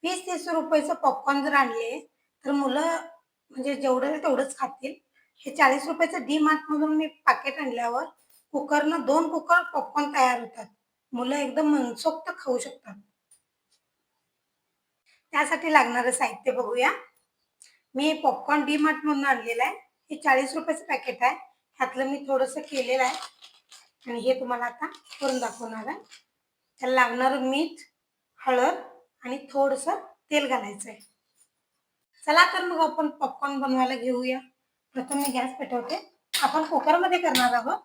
20-30 रुपयाचं पॉपकॉर्न जर आणले तर मुलं म्हणजे जेवढं तेवढंच खातील. हे 40 रुपयाचं डी मार्टमधून मी पॅकेट आणल्यावर कुकरनं 2 कुकर पॉपकॉर्न तयार होतात. मुलं एकदम मनसोक्त खाऊ शकतात. त्यासाठी लागणारं साहित्य बघूया. मी पॉपकॉर्न डी मार्टमधून आणलेलं आहे. हे 40 रुपयाचं पॅकेट आहे. ह्यातलं मी थोडंसं केलेलं आहे आणि हे तुम्हाला आता करून दाखवणार आहे. त्याला लागणारं मीठ, हळद आणि थोडंसं तेल घालायचं आहे. चला तर मग आपण पॉपकॉर्न बनवायला घेऊया. प्रथम मी गॅस पेटवते. आपण कुकरमध्ये करणार आहोत.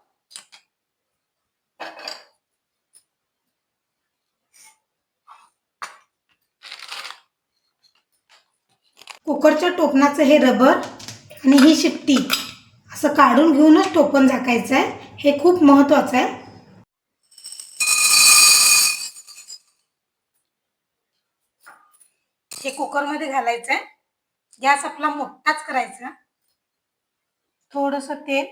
कुकरच्या टोपणाचं हे रबर आणि ही शिट्टी असं काढून घेऊनच टोपण झाकायचं आहे. हे खूप महत्त्वाचं आहे. हे कुकरमध्ये घालायचं आहे. गॅस आपला मोठाच करायचा. थोडंसं तेल,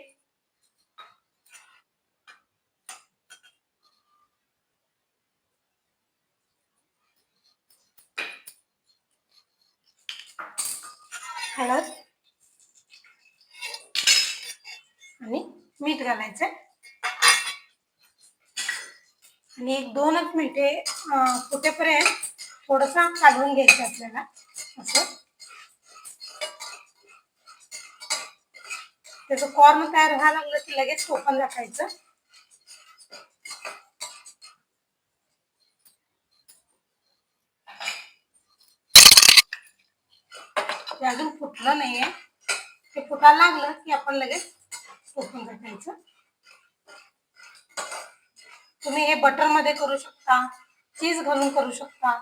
हळद आणि मीठ घालायचं आणि 1-2च मिनिटे फुटेपर्यंत थोडंसं काढून घ्यायचं आपल्याला. असं त्याचं कॉर्न तयार व्हायला लागलं की लगेच टोपण झाकायचं. ते अजून फुटलं नाहीये. ते फुटायला लागलं की आपण लगेच टोपण झाकायचं. तुम्ही हे बटरमध्ये करू शकता, चीज घालून करू शकता.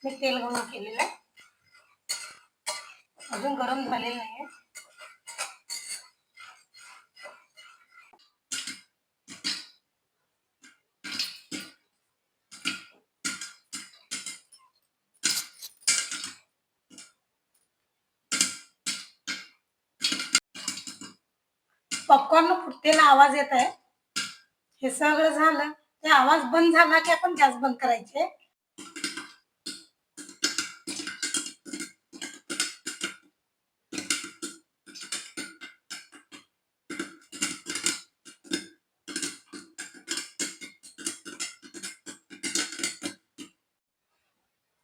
मी तेल घालून केलेलं आहे. अजून गरम झालेलं नाहीये. पॉपकॉर्न फुटतेला आवाज येत आहे. हे सगळं झालं ते आवाज बंद झाला की आपण गॅस बंद करायचे.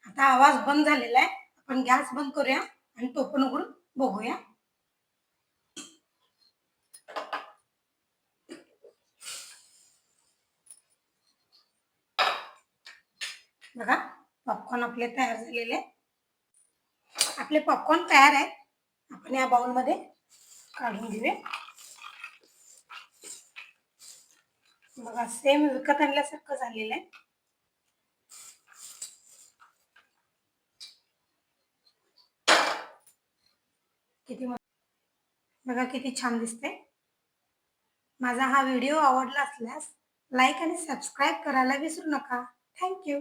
आता आवाज बंद झालेला आहे. आपण गॅस बंद करूया आणि टोपण उघडून बघूया. बघा पॉपकॉर्न आपले तयार झालेले. आपले पॉपकॉर्न तयार आहे. आपण या बाउलमध्ये काढून घेऊया. बघा सेम विकत आणल्यासारखं झालेलं आहे. बघा किती छान दिसते. माझा हा व्हिडिओ आवडला असल्यास लाईक आणि सबस्क्राईब करायला विसरू नका. थँक्यू.